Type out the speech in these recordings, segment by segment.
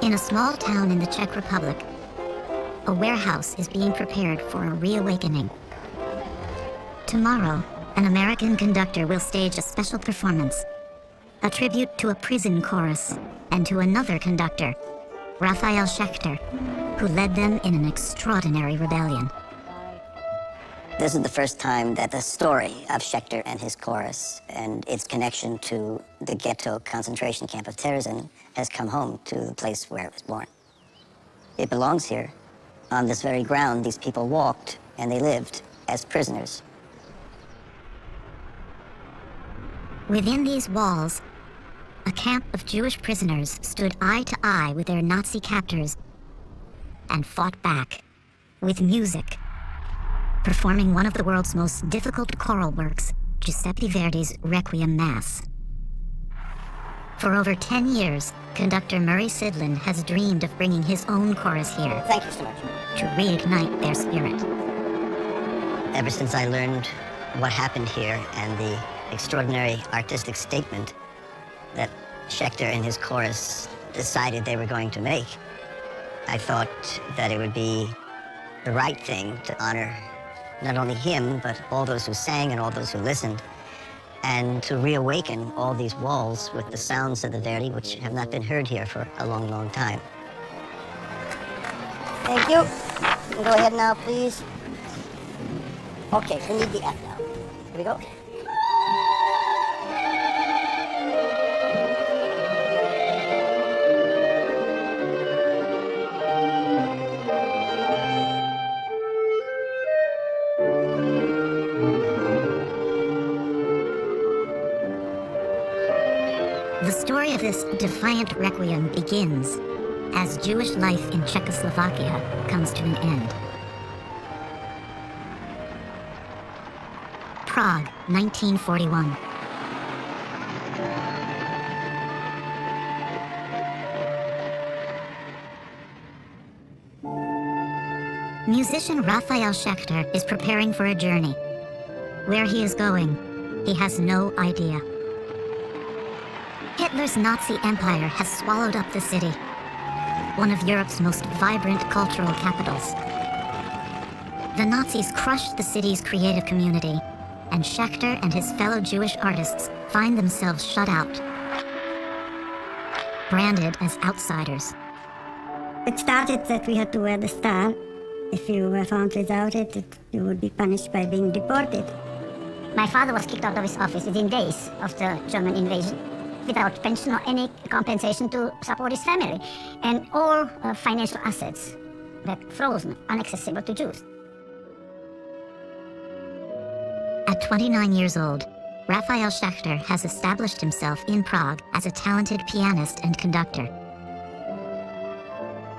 In a small town in the Czech Republic, a warehouse is being prepared for a reawakening. Tomorrow, an American conductor will stage a special performance, a tribute to a prison chorus and to another conductor, Raphael Schechter, who led them in an extraordinary rebellion. This is the first time that the story of Schechter and his chorus and its connection to the ghetto concentration camp of Terezin has come home to the place where it was born. It belongs here. On this very ground, these people walked and they lived as prisoners. Within these walls, a camp of Jewish prisoners stood eye to eye with their Nazi captors and fought back with music, performing one of the world's most difficult choral works, Giuseppe Verdi's Requiem Mass. For over 10 years, conductor Murray Sidlin has dreamed of bringing his own chorus here. Thank you so much. To reignite their spirit. Ever since I learned what happened here and the extraordinary artistic statement that Schechter and his chorus decided they were going to make, I thought that it would be the right thing to honor not only him, but all those who sang and all those who listened, and to reawaken all these walls with the sounds of the Verdi, which have not been heard here for a long, long time. Thank you. Go ahead now, please. Okay, we need the F now. Here we go. The story of this Defiant Requiem begins as Jewish life in Czechoslovakia comes to an end. Prague, 1941. Musician Raphael Schechter is preparing for a journey. Where he is going, he has no idea. Hitler's Nazi empire has swallowed up the city, one of Europe's most vibrant cultural capitals. The Nazis crushed the city's creative community, and Schechter and his fellow Jewish artists find themselves shut out, branded as outsiders. It started that we had to wear the star. If you were found without it, you would be punished by being deported. My father was kicked out of his office within days of the German invasion, without pension or any compensation to support his family. And all financial assets were frozen, inaccessible to Jews. At 29 years old, Raphael Schechter has established himself in Prague as a talented pianist and conductor.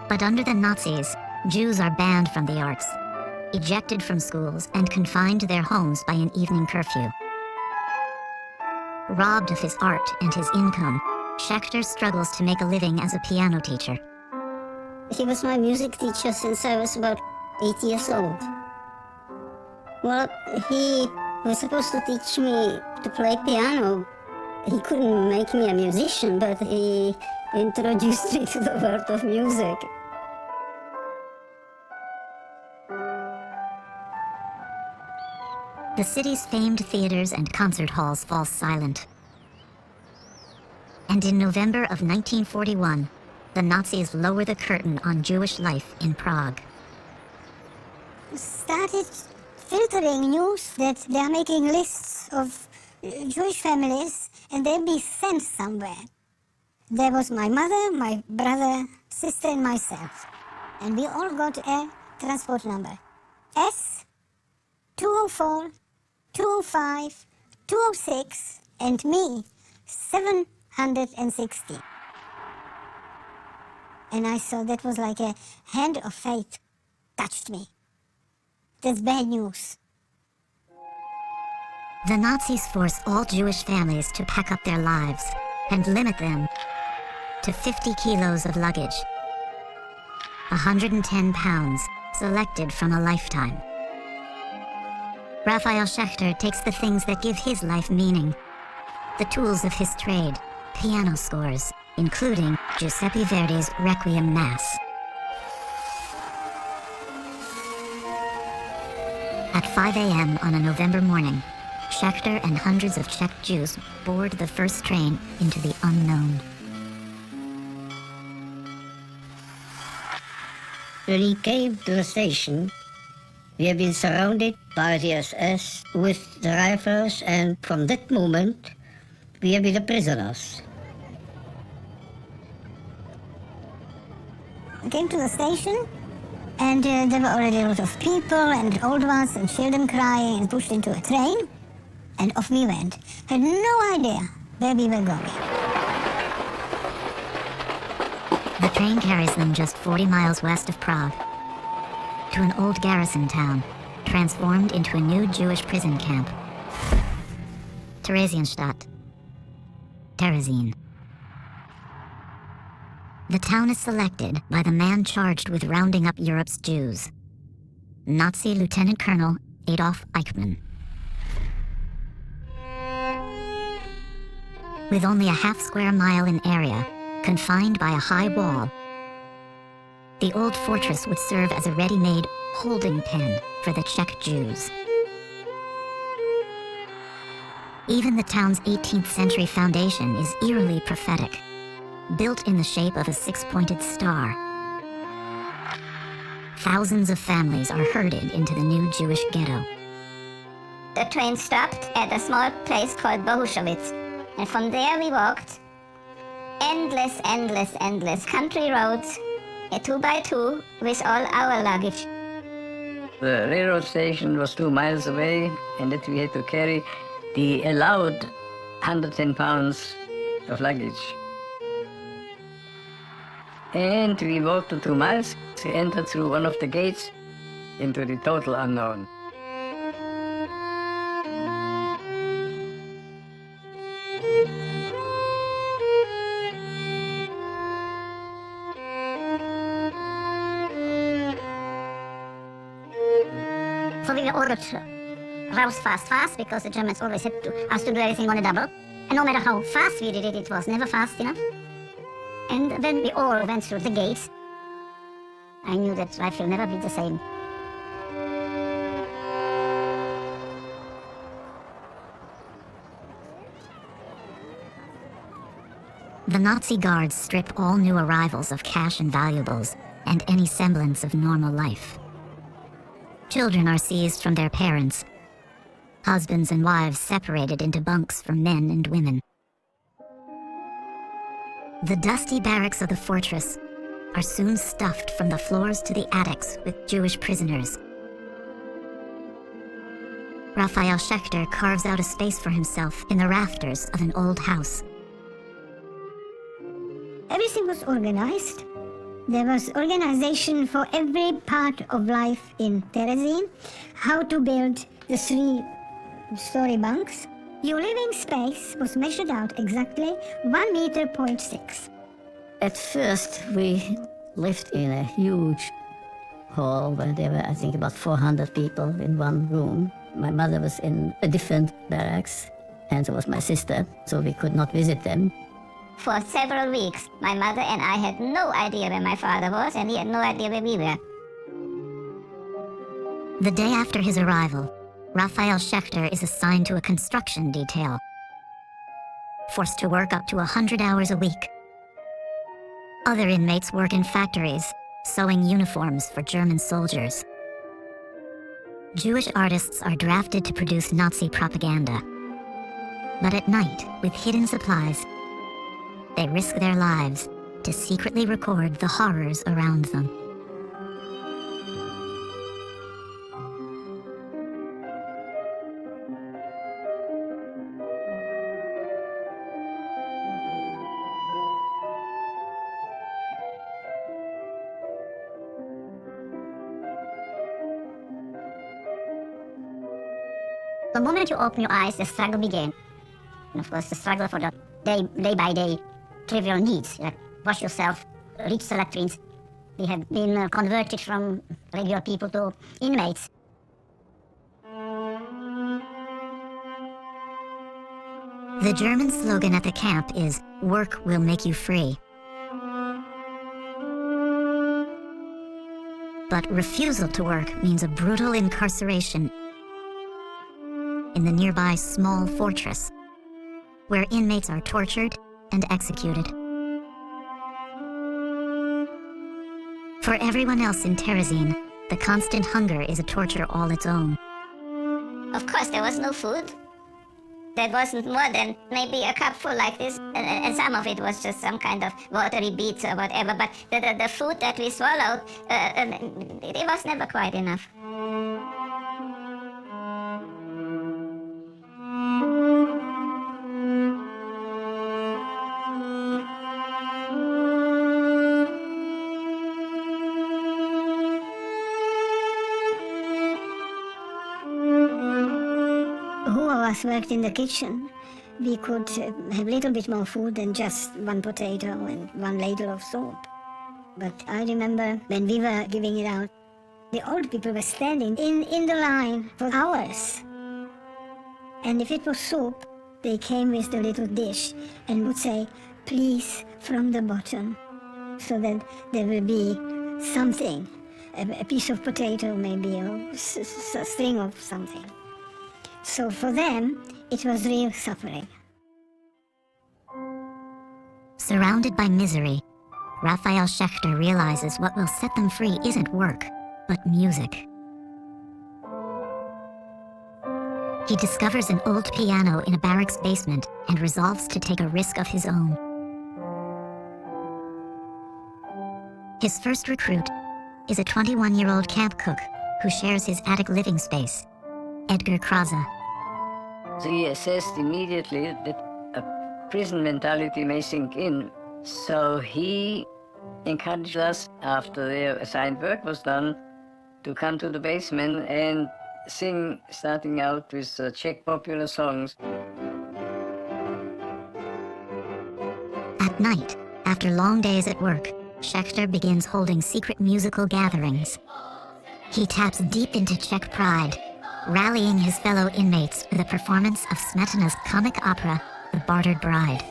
But under the Nazis, Jews are banned from the arts, ejected from schools, and confined to their homes by an evening curfew. Robbed of his art and his income, Schechter struggles to make a living as a piano teacher. He was my music teacher since I was about 8 years old. Well, he was supposed to teach me to play piano. He couldn't make me a musician, but he introduced me to the world of music. The city's famed theaters and concert halls fall silent. And in November of 1941, the Nazis lower the curtain on Jewish life in Prague. Started filtering news that they are making lists of Jewish families and they'll be sent somewhere. There was my mother, my brother, sister and myself. And we all got a transport number. S204, 205, 206, and me, 760. And I saw that was like a hand of fate touched me. That's bad news. The Nazis force all Jewish families to pack up their lives and limit them to 50 kilos of luggage, 110 pounds selected from a lifetime. Raphael Schechter takes the things that give his life meaning, the tools of his trade, piano scores, including Giuseppe Verdi's Requiem Mass. At 5 a.m. on a November morning, Schechter and hundreds of Czech Jews board the first train into the unknown. When he came to the station, we have been surrounded by the SS with the rifles, and from that moment, we have been the prisoners. We came to the station, and there were already a lot of people, and old ones, and children crying, and pushed into a train, and off we went. Had no idea where we were going. The train carries them just 40 miles west of Prague, to an old garrison town, transformed into a new Jewish prison camp. Theresienstadt. Terezin. The town is selected by the man charged with rounding up Europe's Jews, Nazi Lieutenant Colonel Adolf Eichmann. With only a half-square mile in area, confined by a high wall, the old fortress would serve as a ready-made holding pen for the Czech Jews. Even the town's 18th century foundation is eerily prophetic, built in the shape of a six-pointed star. Thousands of families are herded into the new Jewish ghetto. The train stopped at a small place called Bohušovice, and from there we walked endless country roads, 2 by 2, with all our luggage. The railroad station was 2 miles away, and that we had to carry the allowed 110 pounds of luggage. And we walked the 2 miles, we entered through one of the gates into the total unknown. So we were ordered rouse fast, because the Germans always had us to do everything on a double. And no matter how fast we did it, it was never fast enough. And when we all went through the gates, I knew that life will never be the same. The Nazi guards strip all new arrivals of cash and valuables, and any semblance of normal life. Children are seized from their parents, husbands and wives separated into bunks for men and women. The dusty barracks of the fortress are soon stuffed from the floors to the attics with Jewish prisoners. Raphael Schechter carves out a space for himself in the rafters of an old house. Everything was organized. There was organization for every part of life in Terezin, how to build the 3-story bunks. Your living space was measured out exactly 1.6 meters. At first, we lived in a huge hall where there were, I think, about 400 people in one room. My mother was in a different barracks, and so was my sister, so we could not visit them. For several weeks, my mother and I had no idea where my father was, and he had no idea where we were. The day after his arrival, Raphael Schechter is assigned to a construction detail, forced to work up to 100 hours a week. Other inmates work in factories, sewing uniforms for German soldiers. Jewish artists are drafted to produce Nazi propaganda. But at night, with hidden supplies, they risk their lives to secretly record the horrors around them. The moment you open your eyes, the struggle began. And of course, the struggle for the day by day trivial needs, like wash yourself, reach the latrines. We have been converted from regular people to inmates. The German slogan at the camp is, "Work will make you free." But refusal to work means a brutal incarceration in the nearby small fortress, where inmates are tortured and executed. For everyone else in Terezin, the constant hunger is a torture all its own. Of course, there was no food. There wasn't more than maybe a cupful like this, and some of it was just some kind of watery beets or whatever, but the food that we swallowed, it was never quite enough. Who of us worked in the kitchen? We could have a little bit more food than just one potato and one ladle of soup. But I remember when we were giving it out, the old people were standing in the line for hours. And if it was soup, they came with the little dish and would say, "Please, from the bottom," so that there will be something, a piece of potato maybe, or a string of something. So for them, it was real suffering. Surrounded by misery, Raphael Schechter realizes what will set them free isn't work, but music. He discovers an old piano in a barracks basement and resolves to take a risk of his own. His first recruit is a 21-year-old camp cook who shares his attic living space, Edgar Krause. So he assessed immediately that a prison mentality may sink in. So he encouraged us, after their assigned work was done, to come to the basement and sing, starting out with Czech popular songs. At night, after long days at work, Schechter begins holding secret musical gatherings. He taps deep into Czech pride, rallying his fellow inmates with a performance of Smetana's comic opera, The Bartered Bride.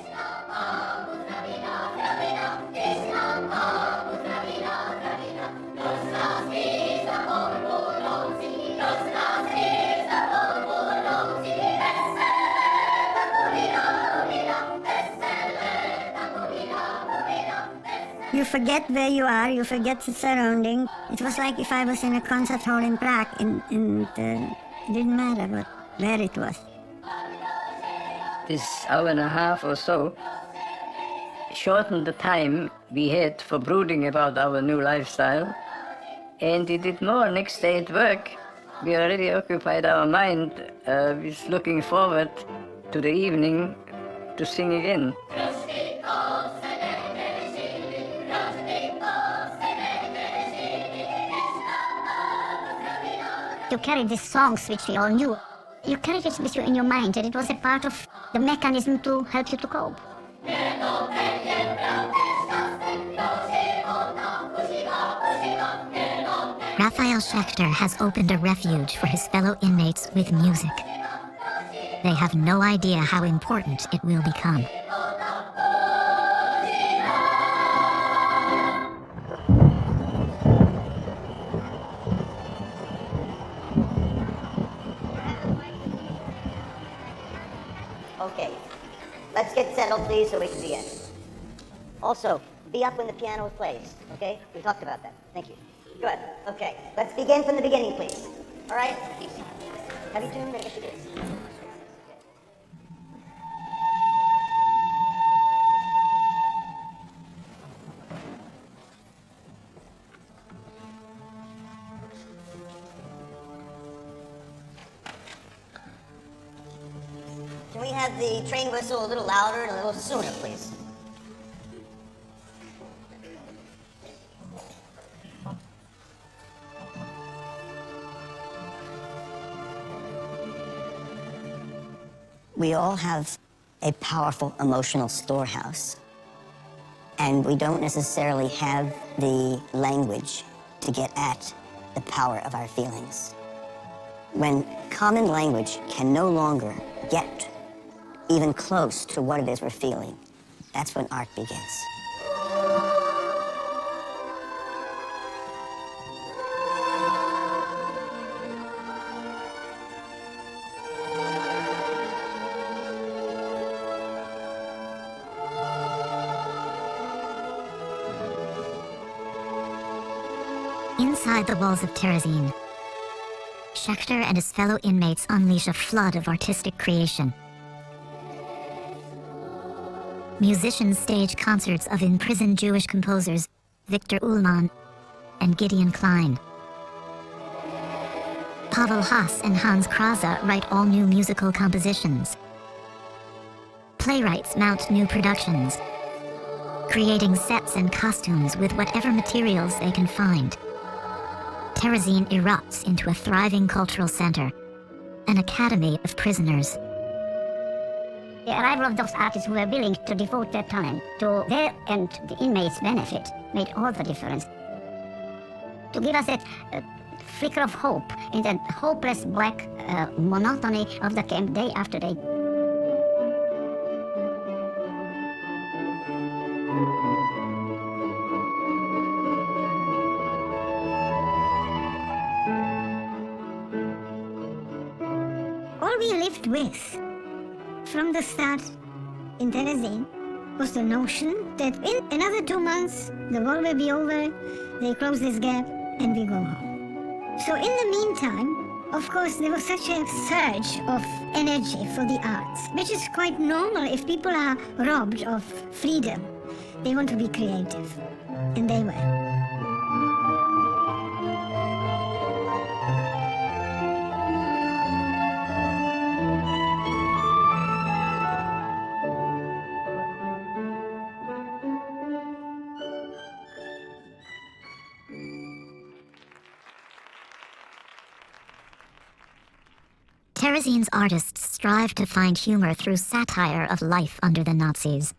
You forget where you are, you forget the surrounding. It was like if I was in a concert hall in Prague, and it didn't matter where it was. This hour and a half or so shortened the time we had for brooding about our new lifestyle, and it did more. Next day at work, we already occupied our mind with looking forward to the evening to sing again. You carried these songs which we all knew. You carried it with you in your mind, and it was a part of the mechanism to help you to cope. Raphael Schechter has opened a refuge for his fellow inmates with music. They have no idea how important it will become. Okay, let's get settled, please, so we can begin. Also, be up when the piano plays, okay? We talked about that. Thank you. Good. Okay, let's begin from the beginning, please. All right? Have you tuned? I guess it is. Can we have the train whistle a little louder and a little sooner, please? We all have a powerful emotional storehouse, and we don't necessarily have the language to get at the power of our feelings. When common language can no longer get even close to what it is we're feeling, that's when art begins. Inside the walls of Terezin, Schechter and his fellow inmates unleash a flood of artistic creation. Musicians stage concerts of imprisoned Jewish composers Victor Ullmann and Gideon Klein. Pavel Haas and Hans Krause write all new musical compositions. Playwrights mount new productions, creating sets and costumes with whatever materials they can find. Terezin erupts into a thriving cultural center, an academy of prisoners. The arrival of those artists who were willing to devote their talent to their and the inmates' benefit made all the difference. To give us that flicker of hope in that hopeless black monotony of the camp day after day. All we lived with from the start in Terezin was the notion that in another 2 months the war will be over, they close this gap, and we go home. So in the meantime, of course, there was such a surge of energy for the arts, which is quite normal if people are robbed of freedom. They want to be creative, and they were. Terezin's artists strive to find humor through satire of life under the Nazis.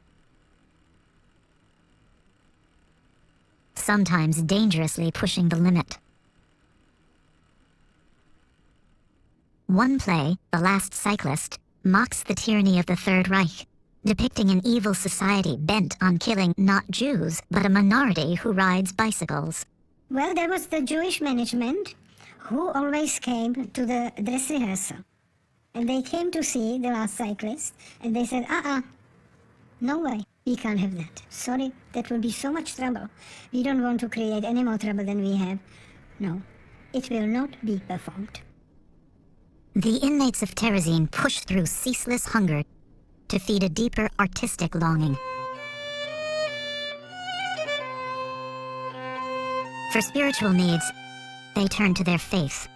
Sometimes dangerously pushing the limit. One play, The Last Cyclist, mocks the tyranny of the Third Reich, depicting an evil society bent on killing not Jews, but a minority who rides bicycles. Well, there was the Jewish management who always came to the dress rehearsal. And they came to see The Last Cyclist, and they said, no way, we can't have that. Sorry, that would be so much trouble. We don't want to create any more trouble than we have. No, it will not be performed. The inmates of Terezin push through ceaseless hunger to feed a deeper artistic longing. For spiritual needs, they turn to their faith.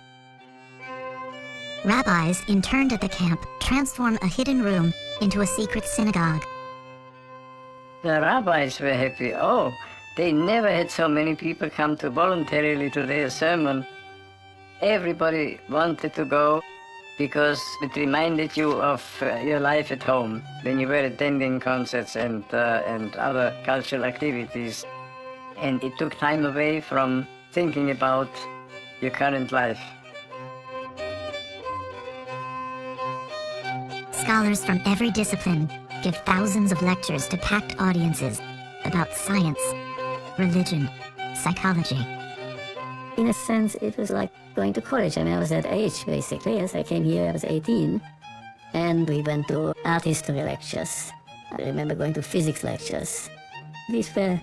Rabbis interned at the camp transform a hidden room into a secret synagogue. The rabbis were happy. Oh, they never had so many people come to voluntarily to their sermon. Everybody wanted to go because it reminded you of your life at home when you were attending concerts and other cultural activities. And it took time away from thinking about your current life. Scholars from every discipline give thousands of lectures to packed audiences about science, religion, psychology. In a sense, it was like going to college. I mean, I was that age, basically. Yes, I came here, I was 18, and we went to art history lectures. I remember going to physics lectures. These were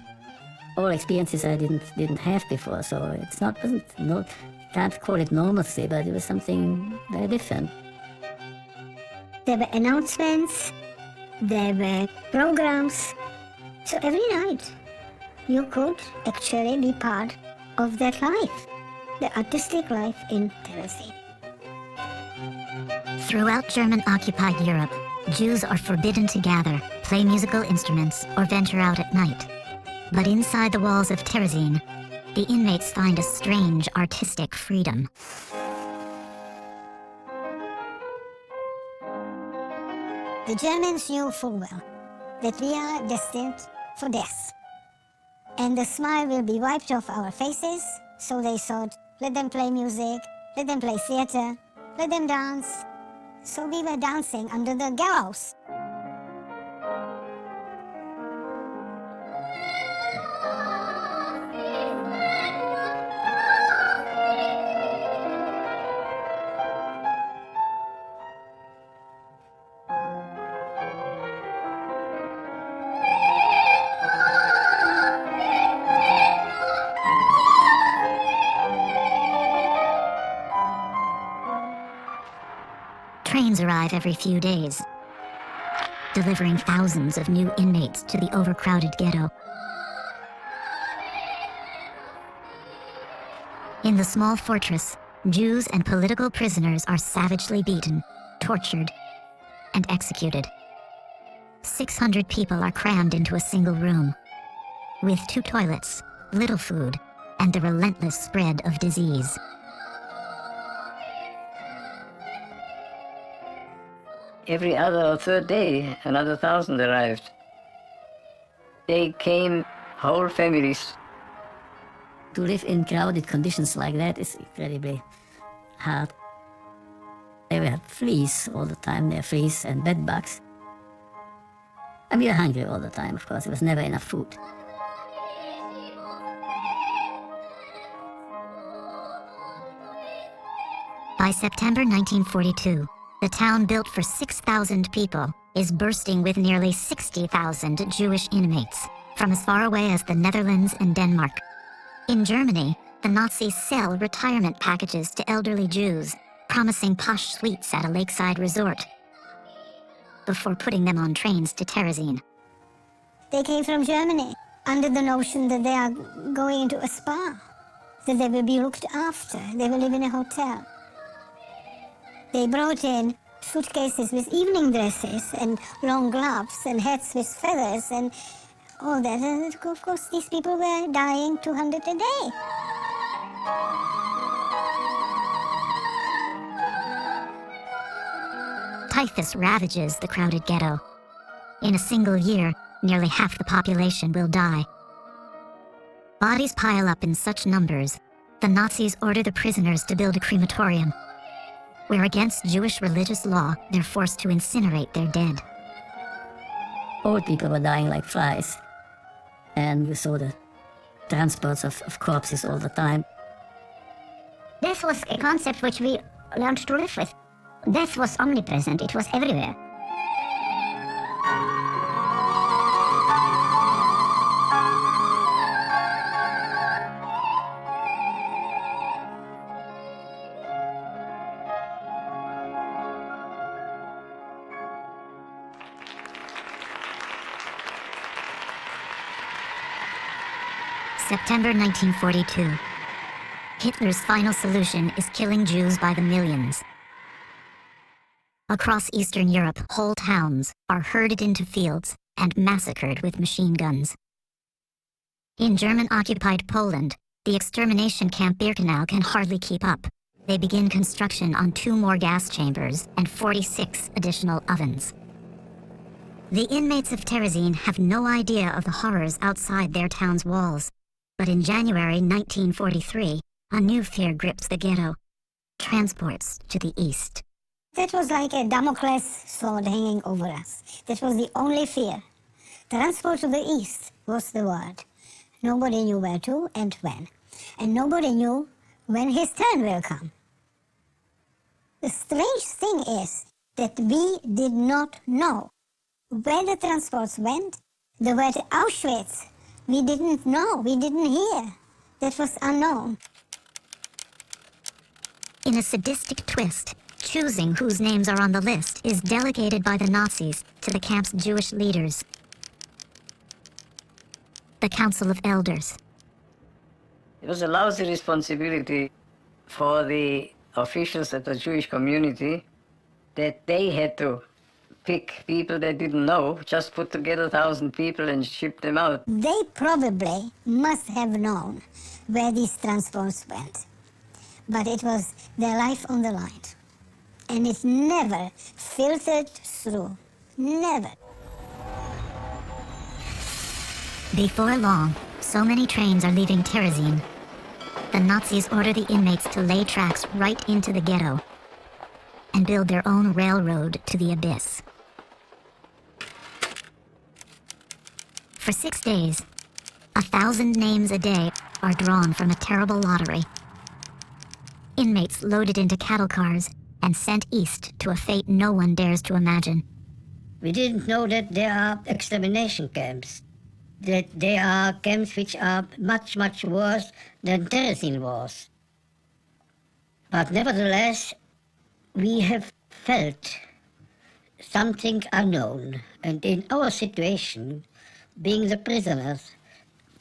all experiences I didn't have before, so can't call it normalcy, but it was something very different. There were announcements, there were programs. So every night you could actually be part of that life, the artistic life in Terezin. Throughout German-occupied Europe, Jews are forbidden to gather, play musical instruments, or venture out at night. But inside the walls of Terezin, the inmates find a strange artistic freedom. The Germans knew full well that we are destined for death. And the smile will be wiped off our faces, so they thought, let them play music, let them play theater, let them dance, So we were dancing under the gallows. Trains arrive every few days, delivering thousands of new inmates to the overcrowded ghetto. In the small fortress, Jews and political prisoners are savagely beaten, tortured, and executed. 600 people are crammed into a single room, with 2 toilets, little food, and the relentless spread of disease. Every other or third day, another 1,000 arrived. They came, whole families. To live in crowded conditions like that is incredibly hard. They were fleas all the time, they were fleas and bed bugs. And we were hungry all the time, of course, there was never enough food. By September 1942, the town built for 6,000 people is bursting with nearly 60,000 Jewish inmates from as far away as the Netherlands and Denmark. In Germany, the Nazis sell retirement packages to elderly Jews, promising posh suites at a lakeside resort, before putting them on trains to Terezin. They came from Germany under the notion that they are going into a spa, that they will be looked after, they will live in a hotel. They brought in suitcases with evening dresses and long gloves and hats with feathers and all that. And of course, these people were dying 200 a day. Typhus ravages the crowded ghetto. In a single year, nearly half the population will die. Bodies pile up in such numbers, the Nazis order the prisoners to build a crematorium, where against Jewish religious law, they're forced to incinerate their dead. Old people were dying like flies, and you saw the transports of corpses all the time. Death was a concept which we learned to live with. Death was omnipresent, it was everywhere. September 1942. Hitler's final solution is killing Jews by the millions. Across Eastern Europe, whole towns are herded into fields and massacred with machine guns. In German-occupied Poland, the extermination camp Birkenau can hardly keep up. They begin construction on 2 more gas chambers and 46 additional ovens. The inmates of Terezin have no idea of the horrors outside their town's walls. But in January 1943, a new fear grips the ghetto: transports to the east. That was like a Damocles sword hanging over us. That was the only fear. Transport to the east was the word. Nobody knew where to and when. And nobody knew when his turn will come. The strange thing is that we did not know where the transports went. The word Auschwitz, we didn't know, we didn't hear. That was unknown. In a sadistic twist, choosing whose names are on the list is delegated by the Nazis to the camp's Jewish leaders, the Council of Elders. It was a lousy responsibility for the officials at the Jewish community that they had to pick people they didn't know, just put together 1,000 people and ship them out. They probably must have known where these transports went. But it was their life on the line. And it never filtered through. Never. Before long, so many trains are leaving Terezin. The Nazis order the inmates to lay tracks right into the ghetto and build their own railroad to the abyss. For 6 days, 1,000 names a day are drawn from a terrible lottery. Inmates loaded into cattle cars and sent east to a fate no one dares to imagine. We didn't know that there are extermination camps, that there are camps which are much, much worse than terracine wars. But nevertheless, we have felt something unknown, and in our situation, being the prisoners,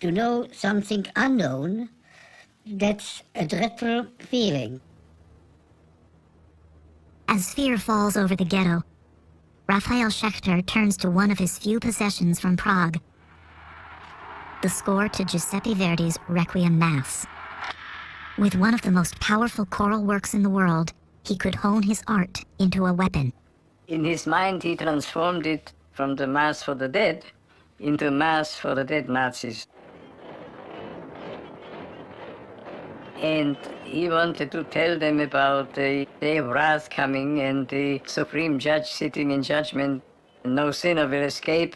to know something unknown, that's a dreadful feeling. As fear falls over the ghetto, Raphael Schechter turns to one of his few possessions from Prague, the score to Giuseppe Verdi's Requiem Mass. With one of the most powerful choral works in the world, he could hone his art into a weapon. In his mind, he transformed it from the Mass for the Dead into Mass for the Dead Nazis. And he wanted to tell them about the day of wrath coming and the supreme judge sitting in judgment. No sinner will escape.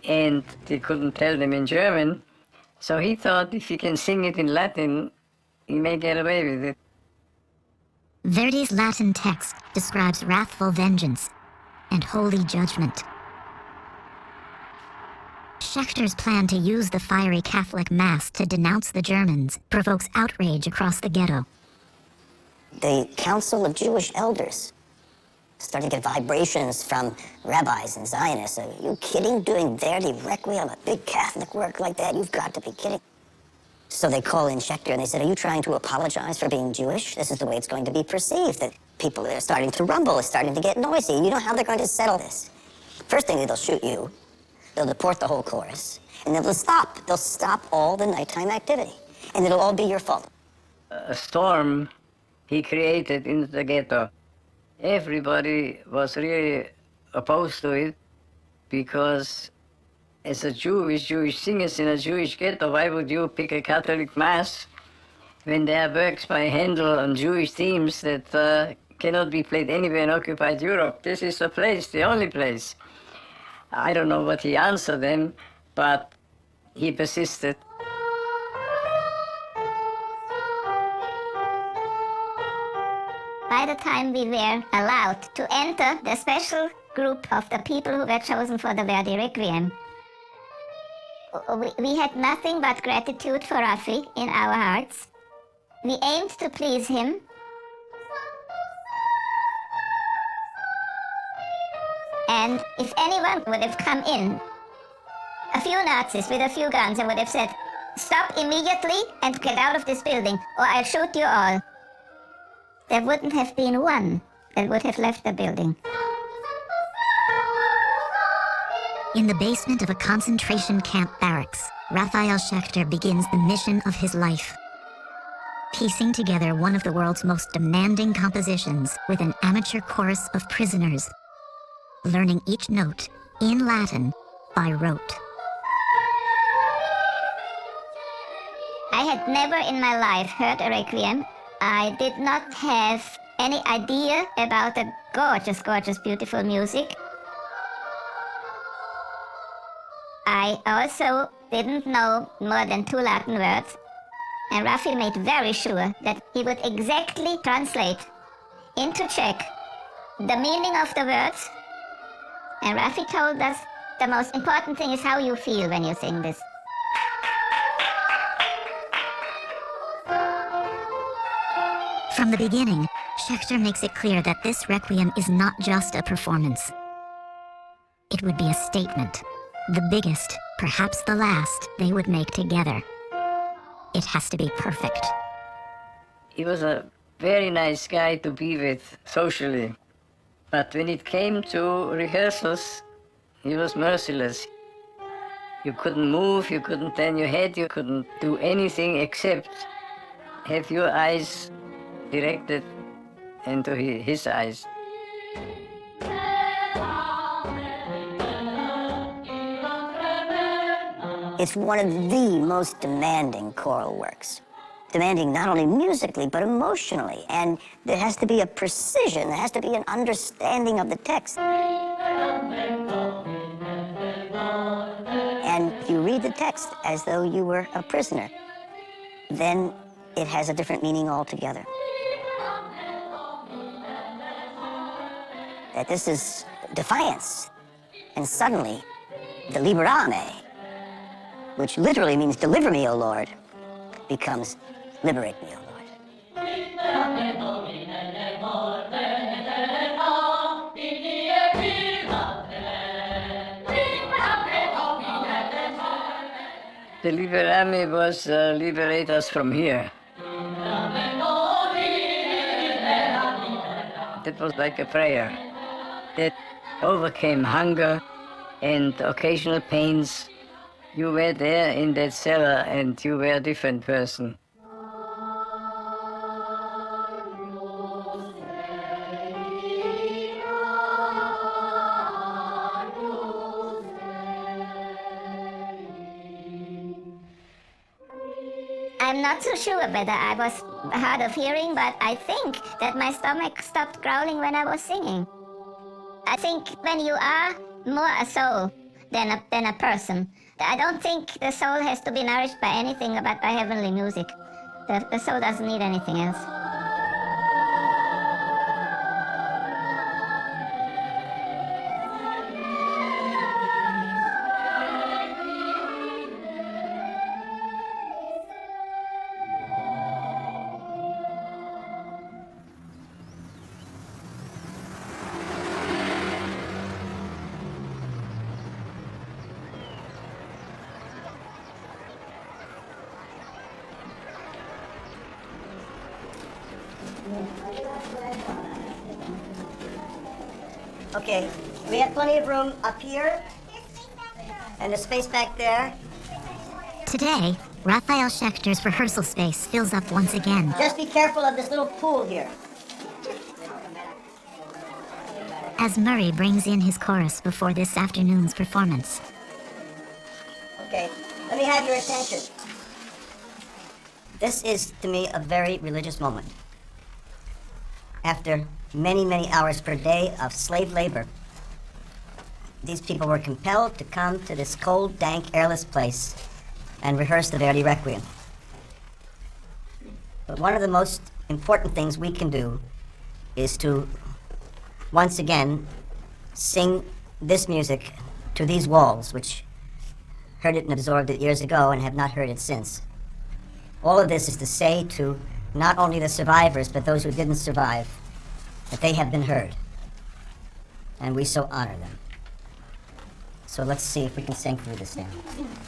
And he couldn't tell them in German. So he thought if he can sing it in Latin, he may get away with it. Verdi's Latin text describes wrathful vengeance and holy judgment. Schechter's plan to use the fiery Catholic Mass to denounce the Germans provokes outrage across the ghetto. The Council of Jewish Elders started to get vibrations from rabbis and Zionists. Are you kidding? Doing Verdi Requiem, a big Catholic work like that? You've got to be kidding. So they call in Schechter and they said, are you trying to apologize for being Jewish? This is the way it's going to be perceived, that people are starting to rumble, are starting to get noisy. You know how they're going to settle this? First thing, they'll shoot you. They'll deport the whole chorus, and then they'll stop. They'll stop all the nighttime activity, and it'll all be your fault. A storm he created in the ghetto. Everybody was really opposed to it because as a Jewish singers in a Jewish ghetto, why would you pick a Catholic Mass when there are works by Handel on Jewish themes that cannot be played anywhere in occupied Europe? This is the place, the only place. I don't know what he answered them, but he persisted. By the time we were allowed to enter the special group of the people who were chosen for the Verdi Requiem, we had nothing but gratitude for Rafi in our hearts. We aimed to please him. And if anyone would have come in, a few Nazis with a few guns, and would have said, stop immediately and get out of this building, or I'll shoot you all, there wouldn't have been one that would have left the building. In the basement of a concentration camp barracks, Raphael Schechter begins the mission of his life. Piecing together one of the world's most demanding compositions with an amateur chorus of prisoners, learning each note in Latin by rote. I had never in my life heard a requiem. I did not have any idea about the gorgeous, gorgeous, beautiful music. I also didn't know more than 2 Latin words, and Rafi made very sure that he would exactly translate into Czech the meaning of the words. And Rafi told us the most important thing is how you feel when you sing this. From the beginning, Schechter makes it clear that this requiem is not just a performance. It would be a statement, the biggest, perhaps the last, they would make together. It has to be perfect. He was a very nice guy to be with socially. But when it came to rehearsals, he was merciless. You couldn't move, you couldn't turn your head, you couldn't do anything except have your eyes directed into his eyes. It's one of the most demanding choral works. demanding not only musically, but emotionally. And there has to be a precision, there has to be an understanding of the text. And if you read the text as though you were a prisoner, then it has a different meaning altogether. That this is defiance. And suddenly, the liberame, which literally means deliver me, O Lord, becomes liberate me, O Lord. The liberame was liberate us from here. That was like a prayer that overcame hunger and occasional pains. You were there in that cellar and you were a different person. I'm not so sure whether I was hard of hearing, but I think that my stomach stopped growling when I was singing. I think when you are more a soul than a person, I don't think the soul has to be nourished by anything but by heavenly music. The soul doesn't need anything else. Okay, we have plenty of room up here, and the space back there. Today, Raphael Schechter's rehearsal space fills up once again. Just be careful of this little pool here. As Murray brings in his chorus before this afternoon's performance. Okay, let me have your attention. This is, to me, a very religious moment. After many, many hours per day of slave labor, these people were compelled to come to this cold, dank, airless place and rehearse the Verdi Requiem. But one of the most important things we can do is to, once again, sing this music to these walls, which heard it and absorbed it years ago and have not heard it since. All of this is to say to not only the survivors, but those who didn't survive, that they have been heard. And we so honor them. So let's see if we can sing through this now.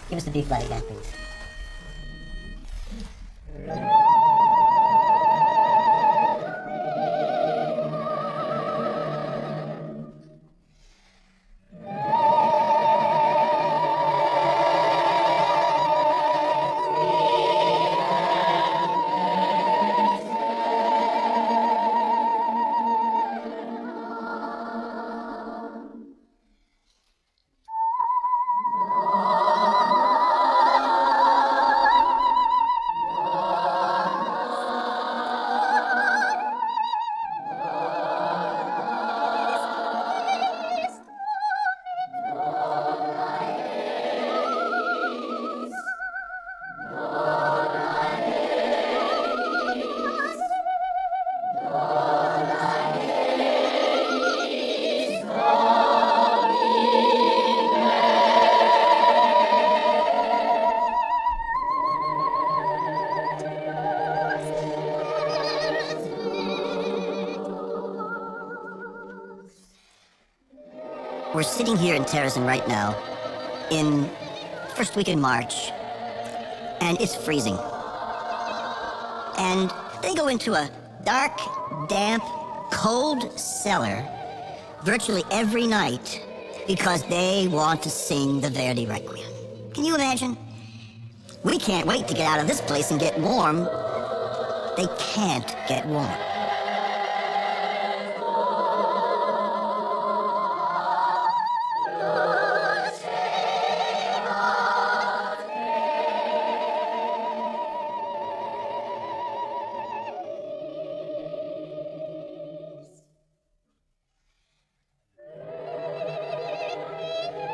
Give us the B flat again, please. We're sitting here in Terezin right now, in first week in March, and it's freezing. And they go into a dark, damp, cold cellar virtually every night because they want to sing the Verdi Requiem. Can you imagine? We can't wait to get out of this place and get warm. They can't get warm.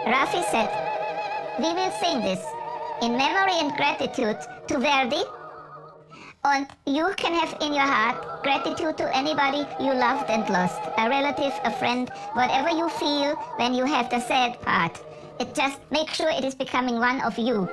Rafi said, "We will sing this in memory and gratitude to Verdi. And you can have in your heart gratitude to anybody you loved and lost, a relative, a friend, whatever you feel when you have the sad part. It just make sure it is becoming one of you."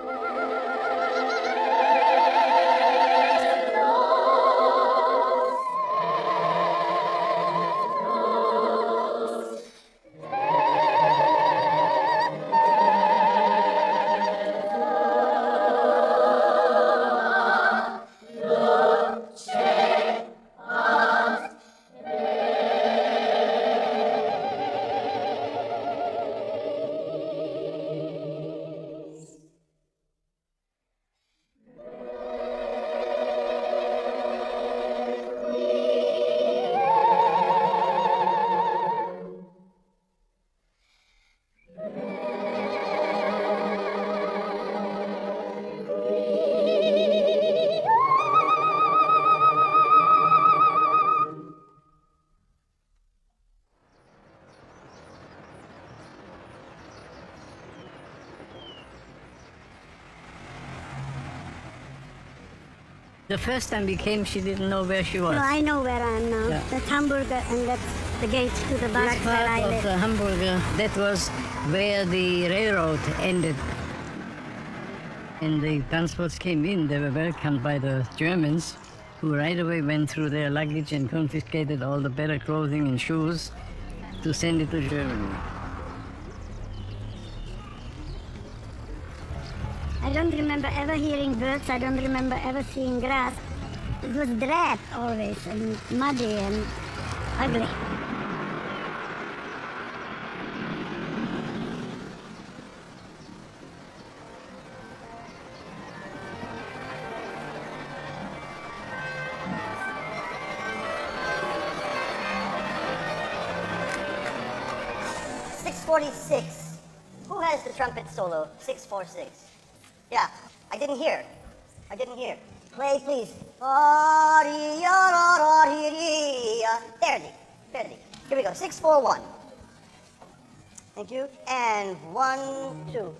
The first time we came, she didn't know where she was. No, I know where I am now. Yeah. That's Hamburger, and that's the gate to the This barracks where part I of live. the Hamburger, that was where the railroad ended. And the transports came in, they were welcomed by the Germans, who right away went through their luggage and confiscated all the better clothing and shoes to send it to Germany. I don't remember ever hearing birds. I don't remember ever seeing grass. It was drab always, and muddy and ugly. .646. Who has the trumpet solo? 646. Yeah, I didn't hear. Play, please. There. Here we go. 641. Thank you. And 1, 2.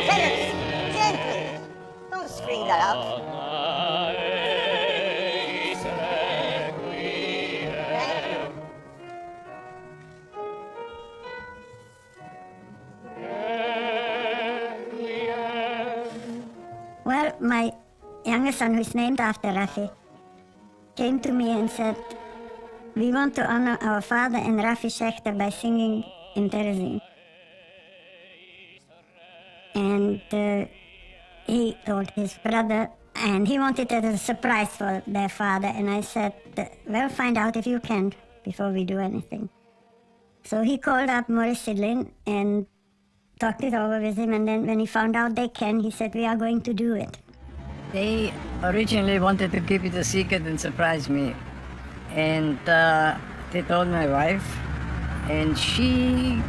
Tenors, gently. Don't scream that out. Well, my youngest son, who's named after Rafi, came to me and said, "We want to honor our father and Rafi Schechter by singing in Terezin." And he told his brother, and he wanted it as a surprise for their father. And I said, "Well, find out if you can before we do anything." So he called up Maurice Sidlin and talked it over with him, and then when he found out they can, he said, "We are going to do it." They originally wanted to keep it a secret and surprise me. And they told my wife, and she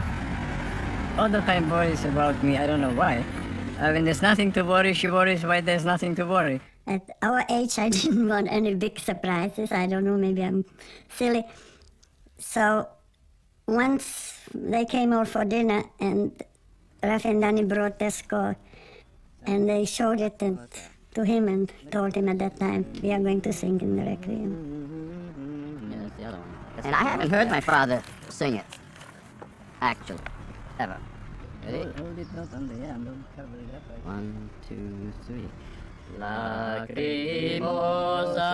all the time worries about me. I don't know why. When there's nothing to worry, she worries why there's nothing to worry. At our age, I didn't want any big surprises. I don't know, maybe I'm silly. So once they came over for dinner, and Rafi and Danny brought their score, and they showed it to him and told him at that time, "We are going to sing in the Requiem." And I haven't heard my father sing it, actually, ever. Ready? Hold it not on the hand, don't cover it up. 1, 2, 3. Lacrimosa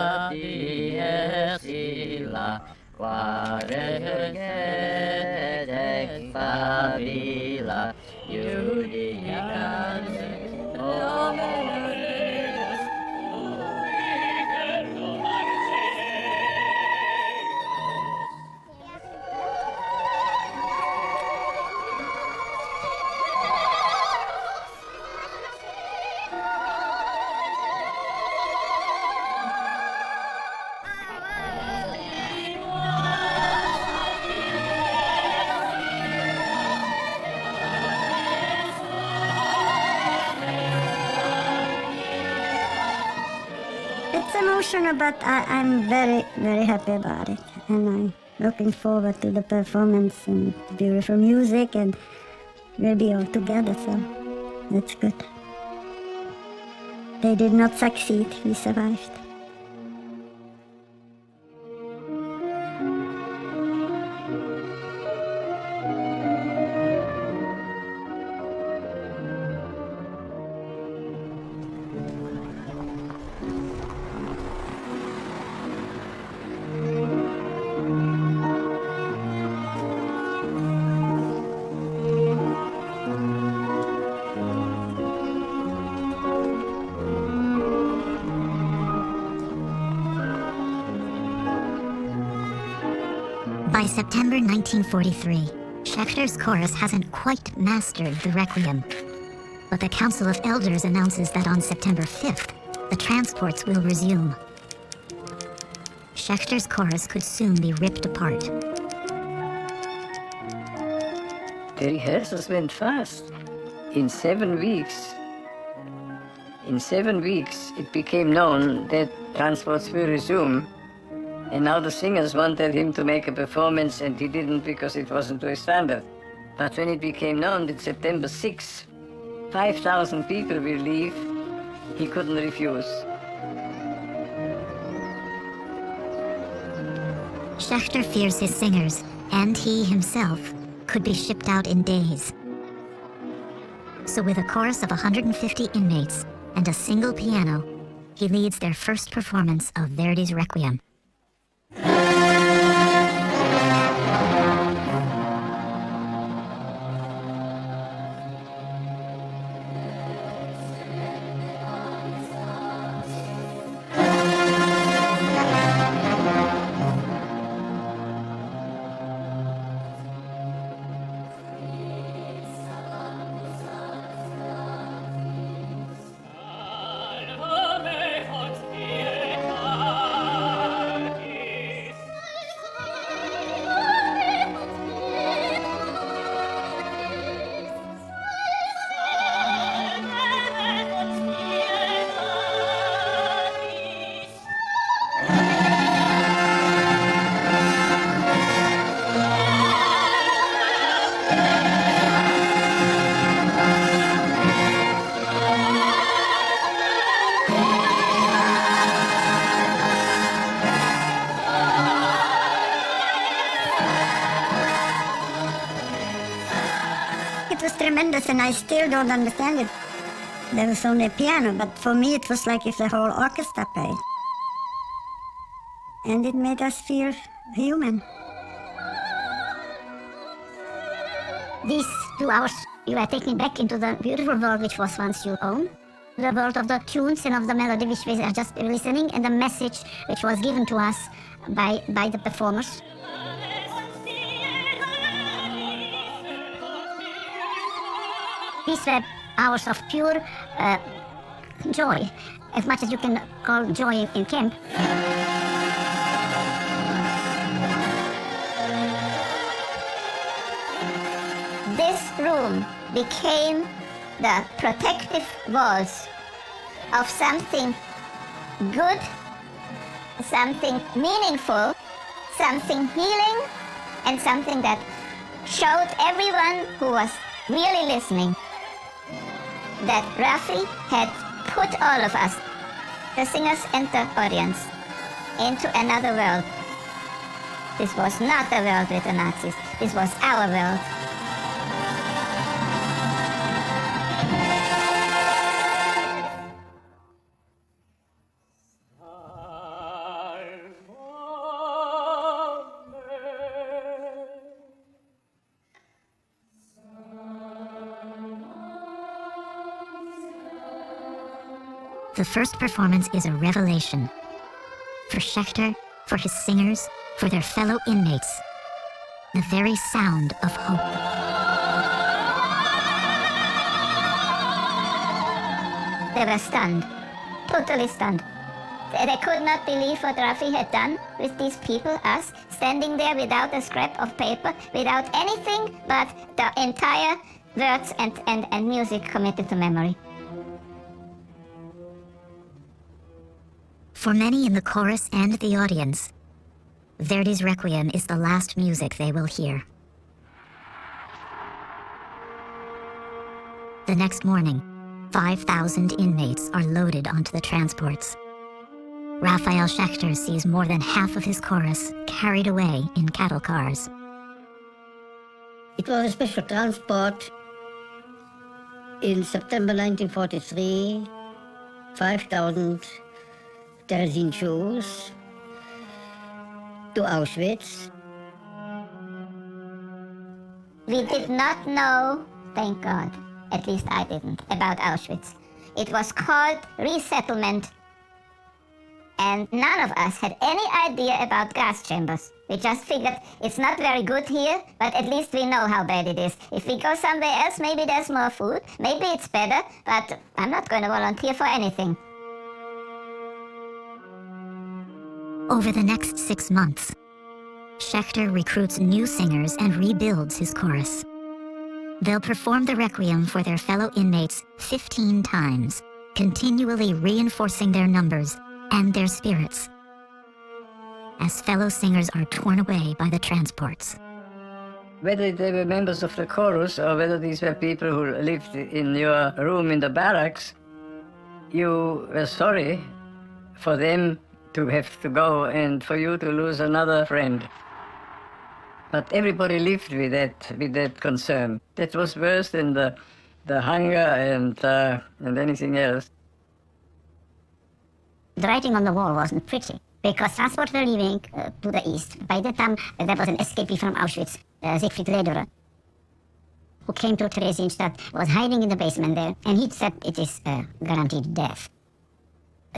diesila, quare favila, judicat, It's emotional, but I'm very, very happy about it. And I'm looking forward to the performance and beautiful music, and we'll be all together, so that's good. They did not succeed, we survived. By September 1943, Schechter's chorus hasn't quite mastered the Requiem. But the Council of Elders announces that on September 5th, the transports will resume. Schechter's chorus could soon be ripped apart. The rehearsals went fast. In 7 weeks, it became known that transports will resume. And now the singers wanted him to make a performance, and he didn't because it wasn't to his standard. But when it became known that September 6, 5,000 people will leave, he couldn't refuse. Schechter fears his singers, and he himself, could be shipped out in days. So with a chorus of 150 inmates and a single piano, he leads their first performance of Verdi's Requiem. It was tremendous, and I still don't understand it. There was only a piano, but for me it was like if the whole orchestra played. And it made us feel human. These 2 hours, you were taken back into the beautiful world which was once your own. The world of the tunes and of the melody which we are just listening, and the message which was given to us by the performers. These were hours of pure joy, as much as you can call joy in camp. This room became the protective walls of something good, something meaningful, something healing, and something that showed everyone who was really listening that Rafi had put all of us, the singers and the audience, into another world. This was not the world with the Nazis. This was our world. The first performance is a revelation. For Schechter, for his singers, for their fellow inmates. The very sound of hope. They were stunned, totally stunned. They could not believe what Rafi had done with these people, us, standing there without a scrap of paper, without anything but the entire words and music committed to memory. For many in the chorus and the audience, Verdi's Requiem is the last music they will hear. The next morning, 5,000 inmates are loaded onto the transports. Raphael Schechter sees more than half of his chorus carried away in cattle cars. It was a special transport. In September 1943, 5,000 Terezin Jews to Auschwitz. We did not know, thank God, at least I didn't, about Auschwitz. It was called resettlement, and none of us had any idea about gas chambers. We just figured it's not very good here, but at least we know how bad it is. If we go somewhere else, maybe there's more food, maybe it's better, but I'm not going to volunteer for anything. Over the next 6 months, Schechter recruits new singers and rebuilds his chorus. They'll perform the Requiem for their fellow inmates 15 times, continually reinforcing their numbers and their spirits, as fellow singers are torn away by the transports. Whether they were members of the chorus or whether these were people who lived in your room in the barracks, you were sorry for them to have to go and for you to lose another friend. But everybody lived with that concern. That was worse than the hunger and anything else. The writing on the wall wasn't pretty, because transports were leaving to the east. By that time, there was an escapee from Auschwitz, Siegfried Lederer, who came to Theresienstadt, was hiding in the basement there, and he said it is guaranteed death.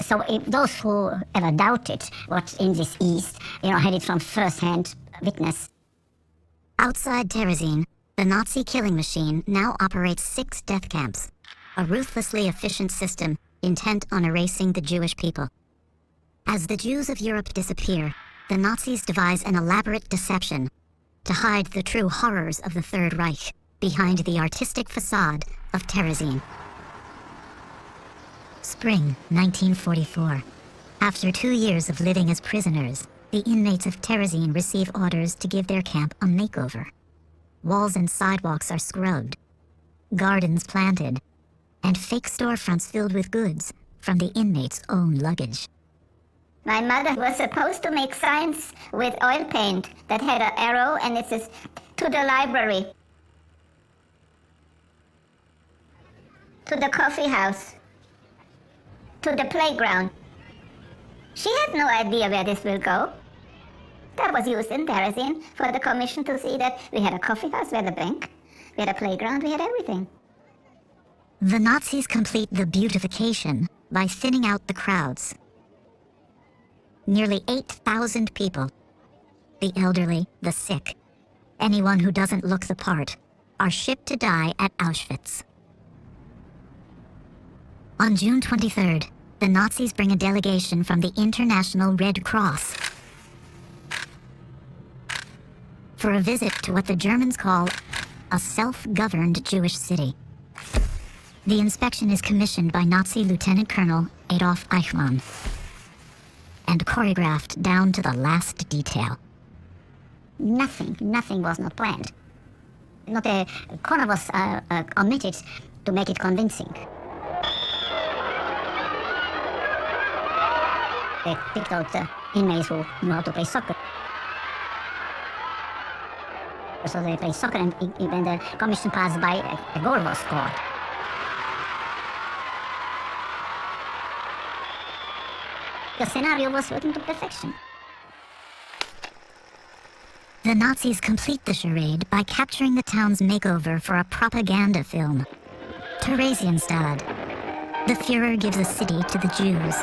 So if those who ever doubted what's in this east, had it from first-hand witness. Outside Terezin, the Nazi killing machine now operates 6 death camps, a ruthlessly efficient system intent on erasing the Jewish people. As the Jews of Europe disappear, the Nazis devise an elaborate deception to hide the true horrors of the Third Reich behind the artistic facade of Terezin. Spring 1944. After 2 years of living as prisoners, the inmates of Terezin receive orders to give their camp a makeover. Walls and sidewalks are scrubbed, gardens planted, and fake storefronts filled with goods from the inmates' own luggage. My mother was supposed to make signs with oil paint that had an arrow, and it says, "To the library, to the coffee house, to the playground." She had no idea where this will go. That was used in Terezin for the commission to see that we had a coffee house, we had a bank, we had a playground, we had everything. The Nazis complete the beautification by thinning out the crowds. Nearly 8,000 people, the elderly, the sick, anyone who doesn't look the part, are shipped to die at Auschwitz. On June 23rd, the Nazis bring a delegation from the International Red Cross for a visit to what the Germans call a self-governed Jewish city. The inspection is commissioned by Nazi Lieutenant Colonel Adolf Eichmann and choreographed down to the last detail. Nothing was not planned. Not a corner was omitted to make it convincing. They picked out the inmates who knew how to play soccer. So they play soccer, and when the commission passed by, a goal was scored. The scenario was written to perfection. The Nazis complete the charade by capturing the town's makeover for a propaganda film, Theresienstadt. The Führer gives a city to the Jews.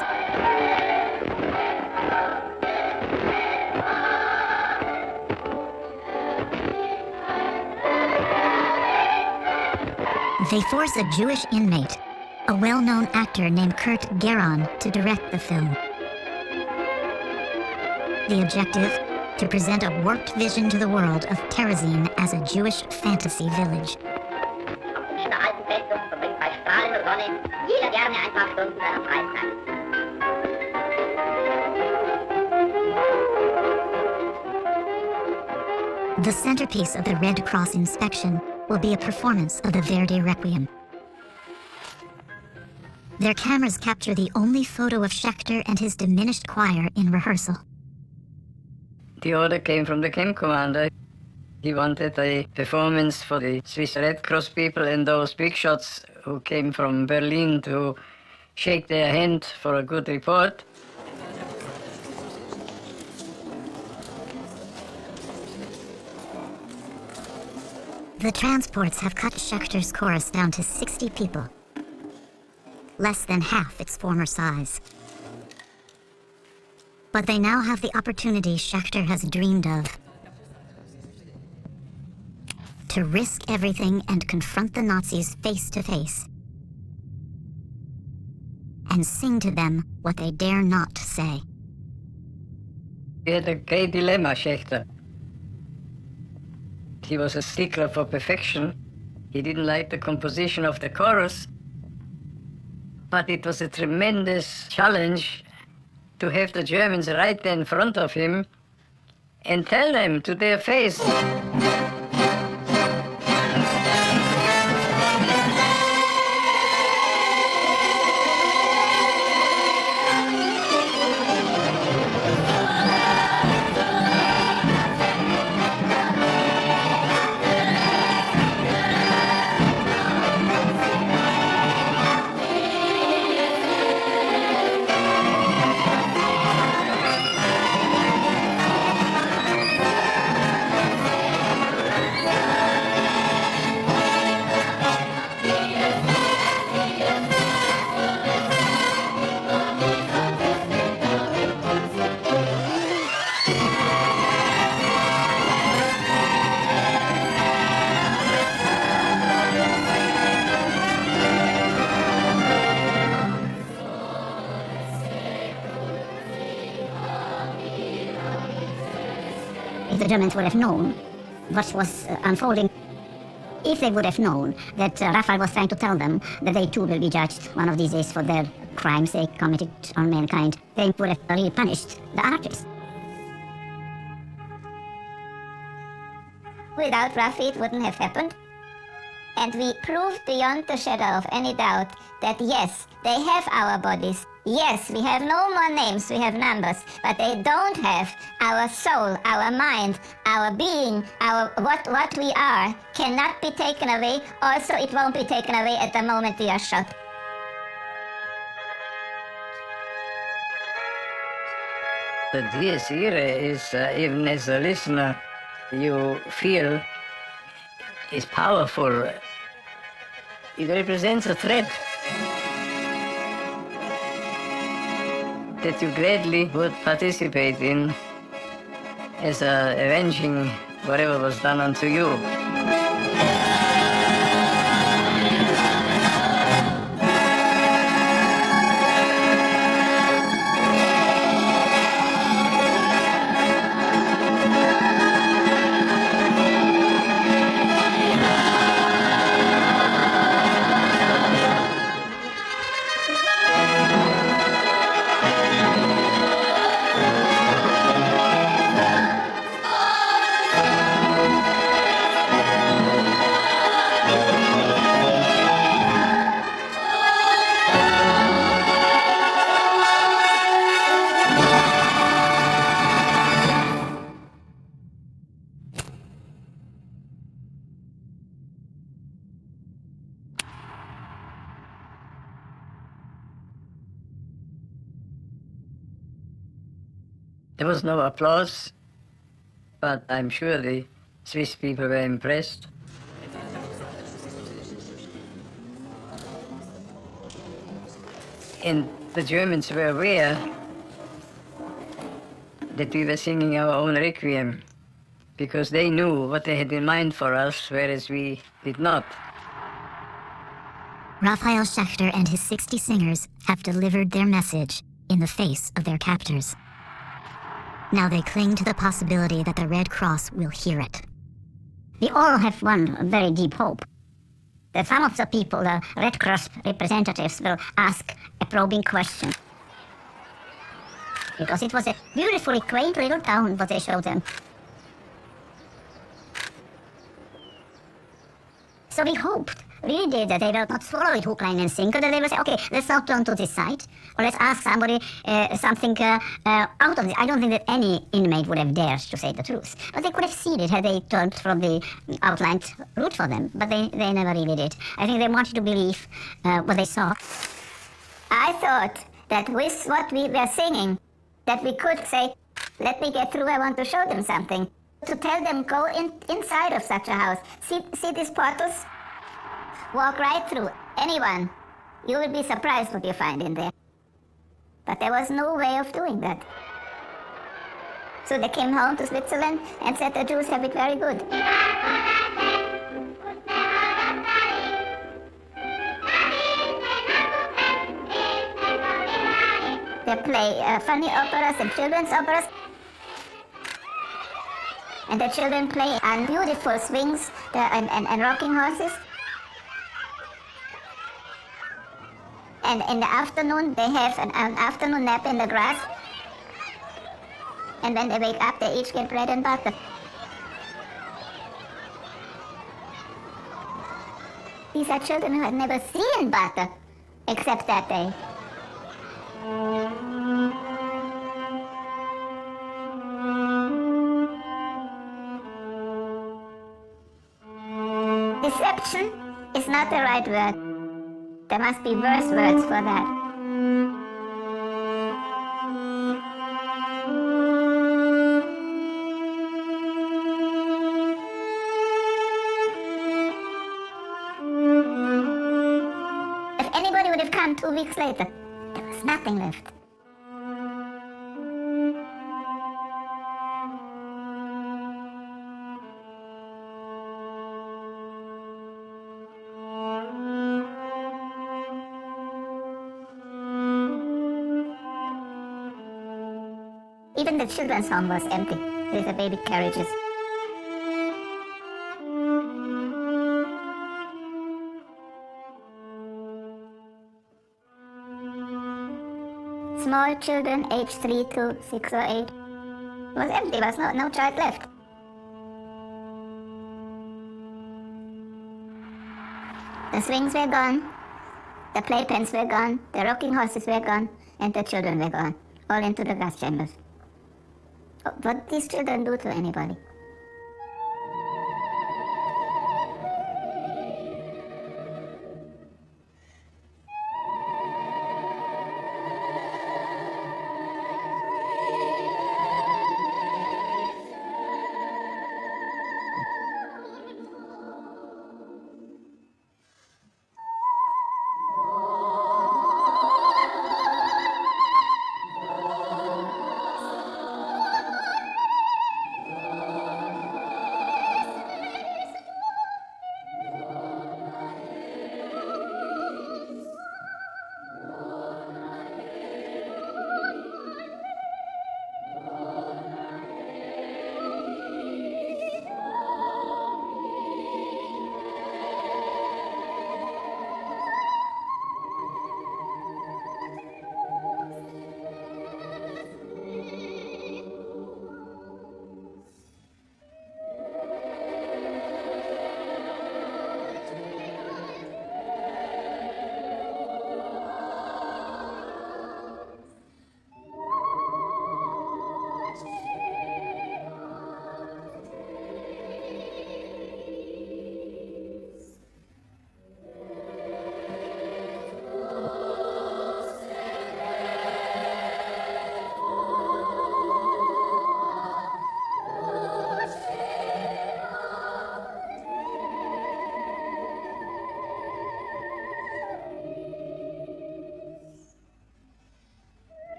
They force a Jewish inmate, a well-known actor named Kurt Geron, to direct the film. The objective? To present a warped vision to the world of Terezin as a Jewish fantasy village. The centerpiece of the Red Cross inspection will be a performance of the Verdi Requiem. Their cameras capture the only photo of Schechter and his diminished choir in rehearsal. The order came from the camp commander. He wanted a performance for the Swiss Red Cross people and those big shots who came from Berlin to shake their hand for a good report. The transports have cut Schechter's chorus down to 60 people, less than half its former size. But they now have the opportunity Schechter has dreamed of. To risk everything and confront the Nazis face to face. And sing to them what they dare not say. He had a great dilemma, Schechter. He was a stickler for perfection. He didn't like the composition of the chorus. But it was a tremendous challenge to have the Germans right there in front of him and tell them to their face. If the Germans would have known what was unfolding, if they would have known that Raphael was trying to tell them that they too will be judged one of these days for their crimes they committed on mankind, they would have really punished the artists. Without Rafi, it wouldn't have happened. And we proved beyond the shadow of any doubt that yes, they have our bodies. Yes, we have no more names, we have numbers, but they don't have our soul, our mind, our being, our what we are cannot be taken away. Also, it won't be taken away at the moment we are shot. The Dies Irae is, even as a listener, you feel is powerful. It represents a threat that you gladly would participate in as avenging whatever was done unto you. There was no applause, but I'm sure the Swiss people were impressed. And the Germans were aware that we were singing our own requiem, because they knew what they had in mind for us, whereas we did not. Raphael Schechter and his 60 singers have delivered their message in the face of their captors. Now they cling to the possibility that the Red Cross will hear it. We all have one very deep hope, that some of the people, the Red Cross representatives, will ask a probing question. Because it was a beautifully quaint little town what they showed them. So we hoped, really did, that they will not swallow it hook, line, and sinker, that they will say, okay, let's not turn to this side, or let's ask somebody something out of this. I don't think that any inmate would have dared to say the truth. But they could have seen it had they turned from the outlined route for them. But they never really did. I think they wanted to believe what they saw. I thought that with what we were singing, that we could say, let me get through, I want to show them something. To tell them, go inside of such a house. See these portals? Walk right through. Anyone. You will be surprised what you find in there. But there was no way of doing that. So they came home to Switzerland and said the Jews have it very good. They play funny operas and children's operas. And the children play on beautiful swings and rocking horses. And in the afternoon, they have an afternoon nap in the grass. And when they wake up, they each get bread and butter. These are children who had never seen butter, except that day. Deception is not the right word. There must be worse words for that. If anybody would have come 2 weeks later, there was nothing left. Even the children's home was empty. With the baby carriages. Small children, aged 3 to 6 or 8. It was empty. There was no child left. The swings were gone. The playpens were gone. The rocking horses were gone. And the children were gone. All into the gas chambers. What these children do to anybody?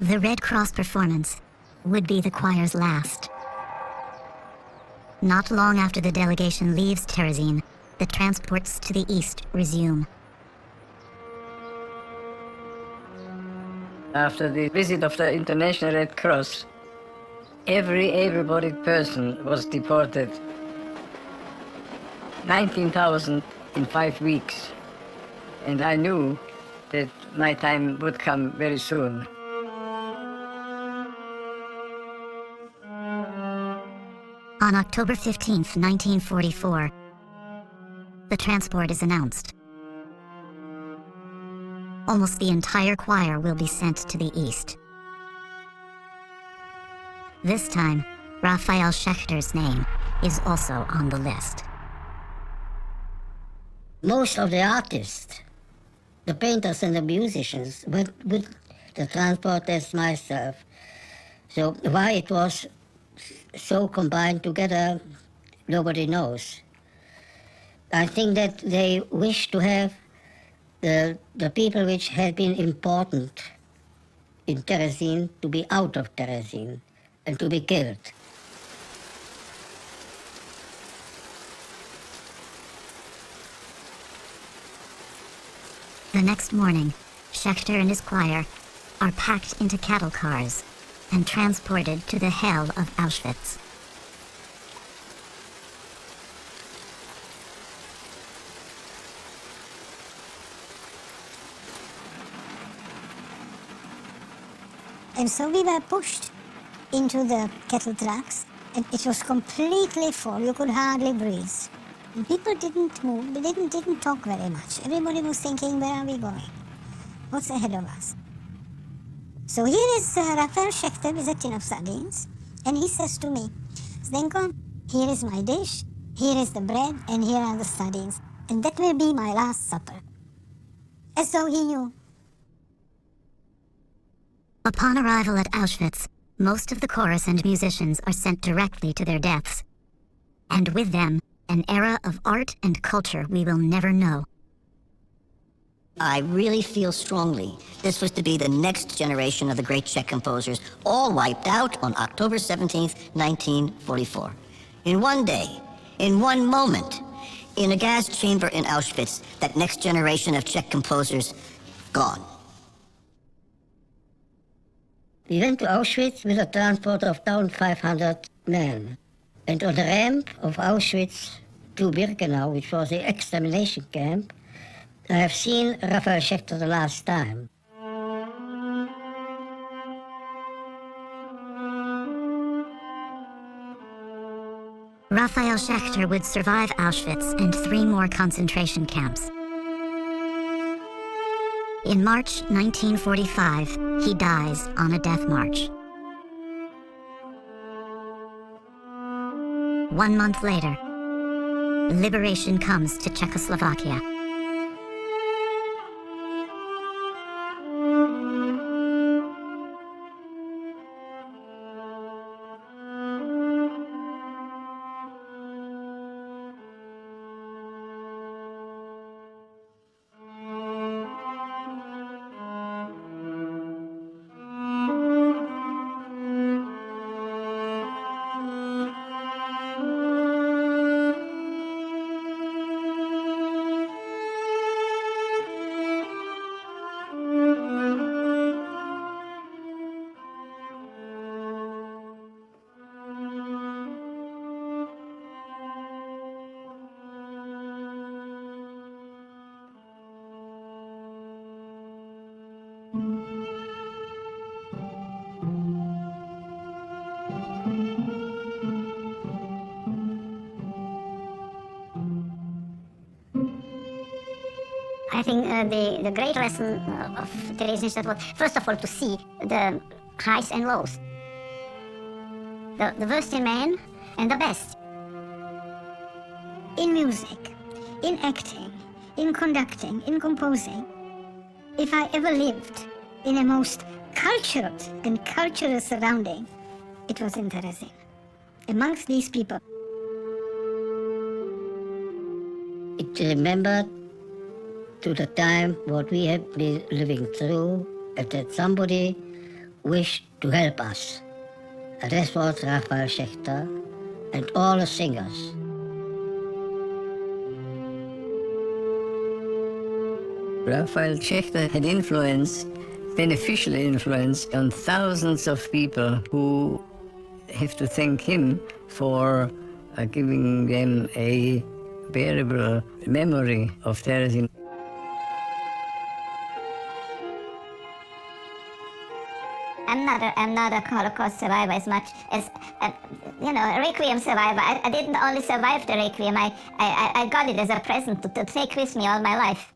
The Red Cross performance would be the choir's last. Not long after the delegation leaves Terezin, the transports to the east resume. After the visit of the International Red Cross, every able-bodied person was deported. 19,000 in 5 weeks. And I knew that my time would come very soon. On October 15th, 1944, the transport is announced. Almost the entire choir will be sent to the east. This time, Raphael Schechter's name is also on the list. Most of the artists, the painters and the musicians, went with the transport as myself. So why it was so combined together, nobody knows. I think that they wished to have the people which had been important in Terezin to be out of Terezin and to be killed. The next morning, Schechter and his choir are packed into cattle cars and transported to the hell of Auschwitz. And so we were pushed into the cattle trucks, and it was completely full. You could hardly breathe. And people didn't move, they didn't talk very much. Everybody was thinking, where are we going? What's ahead of us? So here is Raphael Schechter with a tin of sardines, and he says to me, Zdenko, here is my dish, here is the bread, and here are the sardines, and that will be my last supper. As though he knew. Upon arrival at Auschwitz, most of the chorus and musicians are sent directly to their deaths. And with them, an era of art and culture we will never know. I really feel strongly this was to be the next generation of the great Czech composers, all wiped out on October 17th, 1944. In one day, in one moment, in a gas chamber in Auschwitz, that next generation of Czech composers, gone. We went to Auschwitz with a transport of 1,500 men. And on the ramp of Auschwitz to Birkenau, which was the extermination camp, I have seen Raphael Schechter the last time. Raphael Schechter would survive Auschwitz and 3 more concentration camps. In March 1945, he dies on a death march. 1 month later, liberation comes to Czechoslovakia. I think the great lesson of Terezin was, first of all, to see the highs and lows. The worst in man and the best. In music, in acting, in conducting, in composing, if I ever lived in a most cultured and cultural surrounding, it was in Terezin. Amongst these people. It remembered to the time what we have been living through, and that somebody wished to help us. And this was Raphael Schechter and all the singers. Raphael Schechter had influence, beneficial influence, on thousands of people who have to thank him for giving them a bearable memory of Terezin. I'm not a Holocaust survivor as much as, a Requiem survivor. I didn't only survive the Requiem, I got it as a present to take with me all my life.